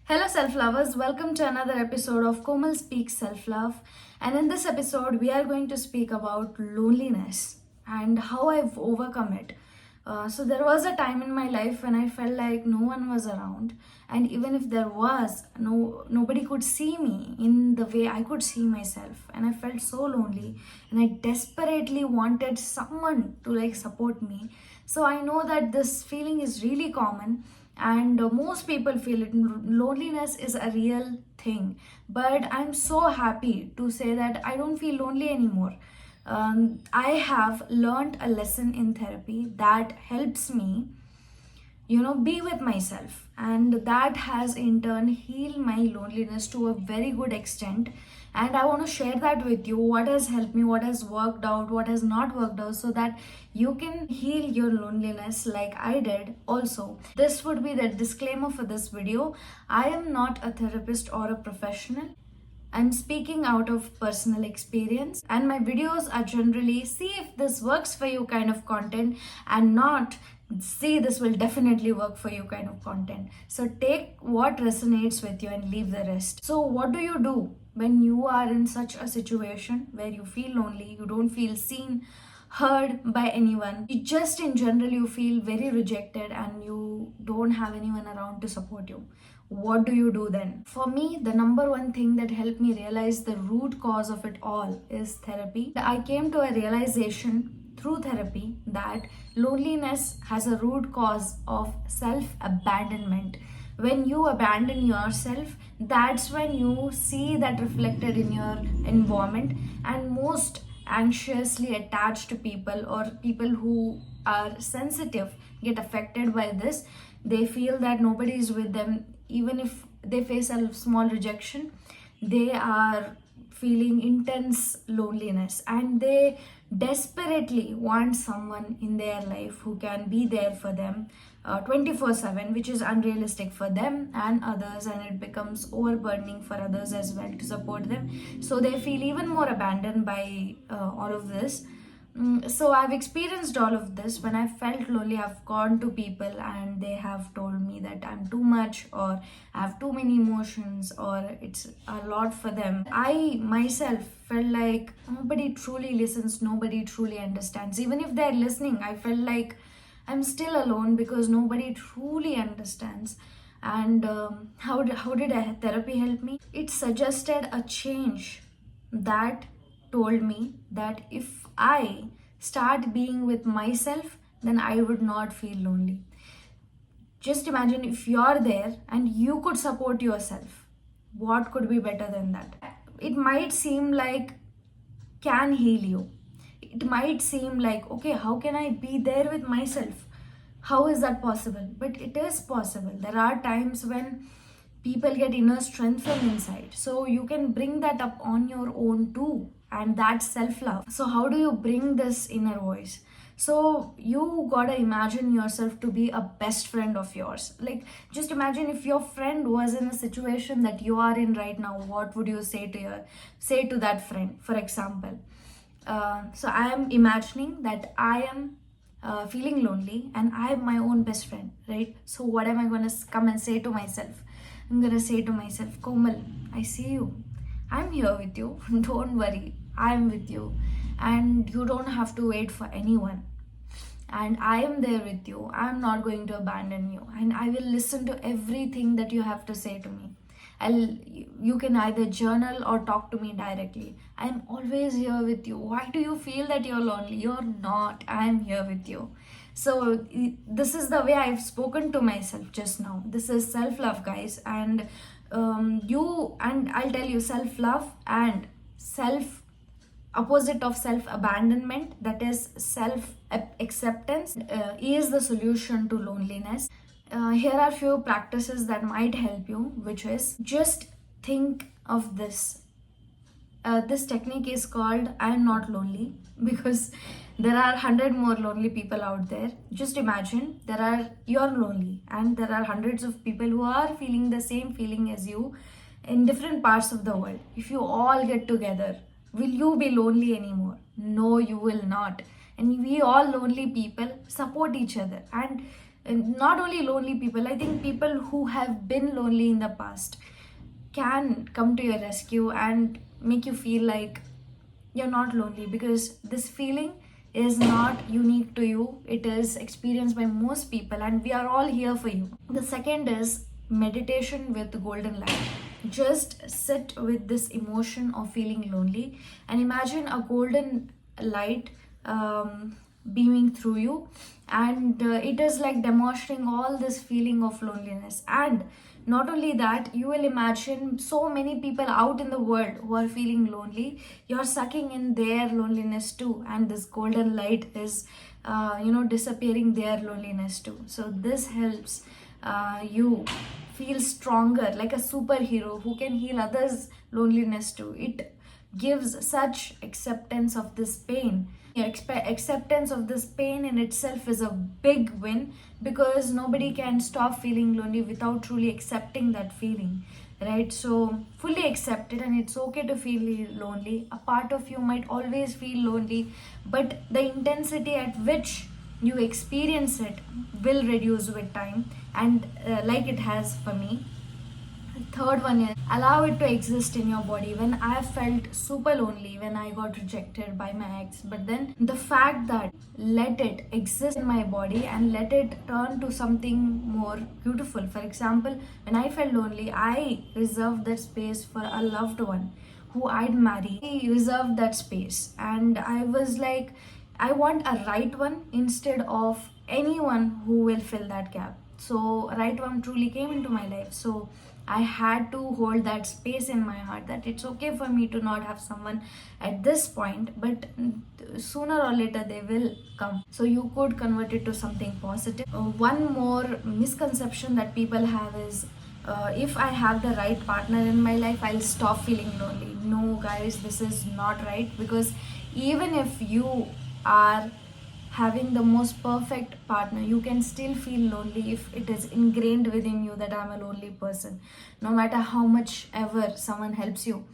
Hello, self lovers. Welcome to another episode of Komal Speaks Self Love. And in this episode, we are going to speak about loneliness and how I've overcome it. So, there was a time in my life when I felt like no one was around, and even if there was, nobody could see me in the way I could see myself, and I felt so lonely, and I desperately wanted someone to support me. So, I know that this feeling is really common and most people feel it. Loneliness is a real thing, but I'm so happy to say that I don't feel lonely anymore. I have learned a lesson in therapy that helps me be with myself, and that has in turn healed my loneliness to a very good extent. And I want to share that with you, what has helped me, what has worked out, what has not worked out, so that you can heal your loneliness like I did also. This would be the disclaimer for this video. I am not a therapist or a professional. I'm speaking out of personal experience, and my videos are generally see if this works for you kind of content, and not see this will definitely work for you kind of content. So take what resonates with you and leave the rest. So what do you do when you are in such a situation where you feel lonely, you don't feel seen, heard by anyone, you just in general you feel very rejected and you don't have anyone around to support you? What do you do then? For me, the number one thing that helped me realize the root cause of it all is therapy. I came to a realization through therapy that loneliness has a root cause of self-abandonment. When you abandon yourself, that's when you see that reflected in your environment, and most anxiously attached to people or people who are sensitive get affected by this. They feel that nobody is with them. Even if they face a small rejection, they are feeling intense loneliness, and they desperately want someone in their life who can be there for them 24/7, which is unrealistic for them and others, and it becomes overburdening for others as well to support them. So they feel even more abandoned by all of this. So I've experienced all of this. When I felt lonely, I've gone to people and they have told me that I'm too much, or I have too many emotions, or it's a lot for them. I myself felt like nobody truly listens, nobody truly understands. Even if they're listening, I felt like I'm still alone because nobody truly understands. And how did therapy help me? It suggested a change that told me that if I start being with myself, then I would not feel lonely. Just imagine if you're there and you could support yourself. What could be better than that? It might seem like can heal you. It might seem like, okay, how can I be there with myself? How is that possible? But it is possible. There are times when people get inner strength from inside. So you can bring that up on your own too. And that's self-love. So how do you bring this inner voice? So you gotta imagine yourself to be a best friend of yours. Like, just imagine if your friend was in a situation that you are in right now, what would you say to that friend? For example, so I am imagining that I am feeling lonely and I am my own best friend, right? So what am I gonna come and say to myself? I'm gonna say to myself, Komal, I see you. I'm here with you. Don't worry. I'm with you. And you don't have to wait for anyone. And I am there with you. I'm not going to abandon you. And I will listen to everything that you have to say to me. You can either journal or talk to me directly. I'm always here with you. Why do you feel that you're lonely? You're not. I'm here with you. So this is the way I've spoken to myself just now. This is self-love, guys. And I'll tell you, self-love and opposite of self-abandonment, that is self-acceptance, is the solution to loneliness. Here are few practices that might help you, which is just think of this. This technique is called I am not lonely, because there are 100 more lonely people out there. Just imagine you're lonely and there are hundreds of people who are feeling the same feeling as you in different parts of the world. If you all get together, will you be lonely anymore? No, you will not. And we all lonely people support each other, and And not only lonely people, I think people who have been lonely in the past can come to your rescue and make you feel like you're not lonely, because this feeling is not unique to you. It is experienced by most people, and we are all here for you. The second is meditation with golden light. Just sit with this emotion of feeling lonely and imagine a golden light beaming through you, and it is like demonstrating all this feeling of loneliness. And not only that, you will imagine so many people out in the world who are feeling lonely. You're sucking in their loneliness too, and this golden light is disappearing their loneliness too. So this helps you feel stronger, like a superhero who can heal others loneliness too. It gives such acceptance of this pain. Acceptance of this pain in itself is a big win, because nobody can stop feeling lonely without truly accepting that feeling, right? So fully accept it, and it's okay to feel lonely. A part of you might always feel lonely, but the intensity at which you experience it will reduce with time, and like it has for me. Third one is allow it to exist in your body. When I felt super lonely when I got rejected by my ex, but then the fact that let it exist in my body and let it turn to something more beautiful. For example, when I felt lonely, I reserved that space for a loved one who I'd marry. I reserved that space, and I was like, I want a right one instead of anyone who will fill that gap. So right one truly came into my life. So I had to hold that space in my heart that it's okay for me to not have someone at this point, but sooner or later they will come. So you could convert it to something positive. One more misconception that people have is if I have the right partner in my life, I'll stop feeling lonely. No, guys, this is not right, because even if you are having the most perfect partner, you can still feel lonely if it is ingrained within you that I'm a lonely person. No matter how much ever someone helps you,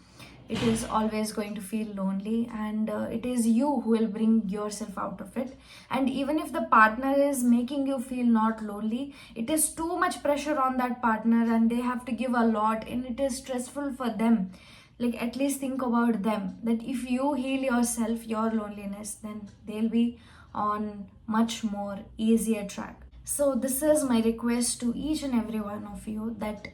it is always going to feel lonely, and it is you who will bring yourself out of it. And even if the partner is making you feel not lonely, it is too much pressure on that partner, and they have to give a lot, and it is stressful for them. Like, at least think about them, that if you heal yourself, your loneliness, then they'll be on much more easier track. So this is my request to each and every one of you, that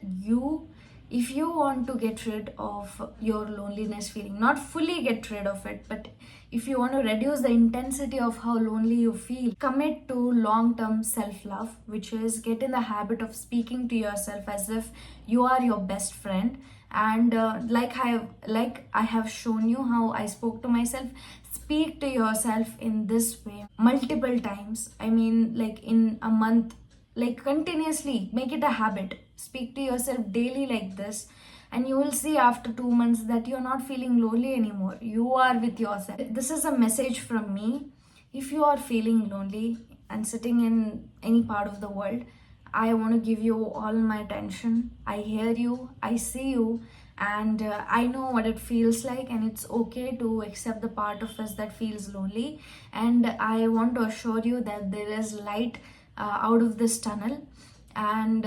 if you want to get rid of your loneliness feeling, not fully get rid of it, but if you want to reduce the intensity of how lonely you feel, commit to long-term self-love, which is get in the habit of speaking to yourself as if you are your best friend. And like I have shown you how I spoke to myself, speak to yourself in this way multiple times. I mean, like in a month, like continuously make it a habit. Speak to yourself daily like this, and you will see after 2 months that you're not feeling lonely anymore. You are with yourself. This is a message from me. If you are feeling lonely and sitting in any part of the world, I want to give you all my attention. I hear you, I see you, and I know what it feels like, and it's okay to accept the part of us that feels lonely. And I want to assure you that there is light out of this tunnel. And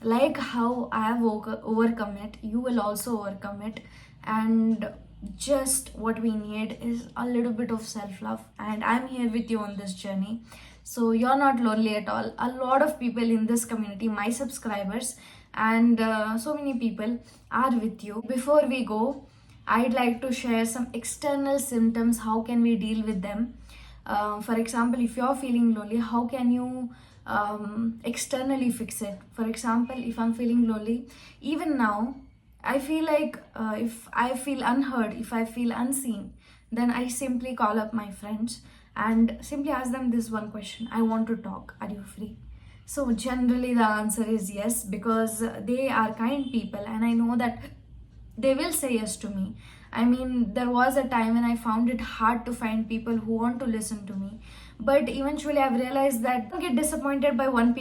like how I have overcome it, you will also overcome it. And just what we need is a little bit of self-love, and I'm here with you on this journey. So you're not lonely at all. A lot of people in this community, my subscribers, and so many people are with you. Before we go, I'd like to share some external symptoms. How can we deal with them? For example, if you're feeling lonely, how can you externally fix it? For example, if I'm feeling lonely, even now, I feel like if I feel unheard, if I feel unseen, then I simply call up my friends and simply ask them this one question: I want to talk. Are you free? So generally the answer is yes, because they are kind people, and I know that they will say yes to me. I mean, there was a time when I found it hard to find people who want to listen to me. But eventually I've realized that don't get disappointed by one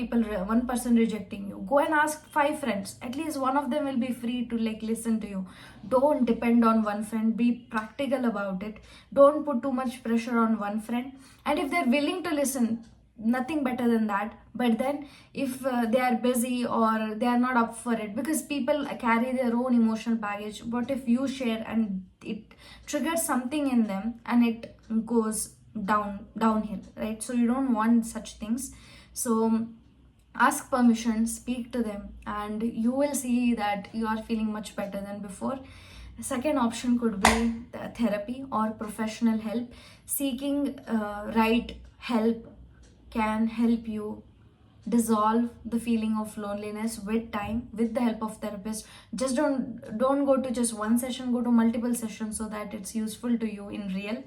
person rejecting you. Go and ask 5 friends. At least one of them will be free to listen to you. Don't depend on one friend. Be practical about it. Don't put too much pressure on one friend. And if they're willing to listen, nothing better than that. But then if they are busy or they are not up for it, because people carry their own emotional baggage, what if you share and it triggers something in them and it goes downhill, right? So you don't want such things. So ask permission, speak to them, and you will see that you are feeling much better than before. The second option could be the therapy or professional help. Seeking right help can help you dissolve the feeling of loneliness with time, with the help of therapist. Just don't go to just one session, go to multiple sessions so that it's useful to you in real.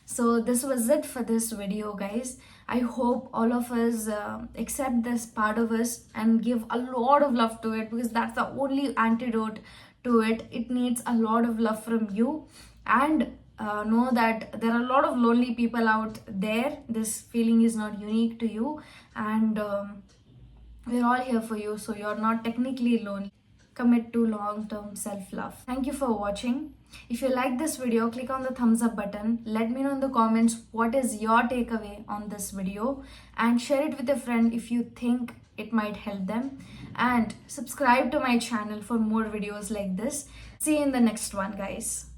So this was it for this video, guys. I hope all of us accept this part of us and give a lot of love to it, because that's the only antidote to it. It needs a lot of love from you. And know that there are a lot of lonely people out there. This feeling is not unique to you, and we're all here for you, so you're not technically lonely. Commit to long-term self-love. Thank you for watching. If you like this video, click on the thumbs up button. Let me know in the comments what is your takeaway on this video, and share it with a friend if you think it might help them. And subscribe to my channel for more videos like this. See you in the next one, guys.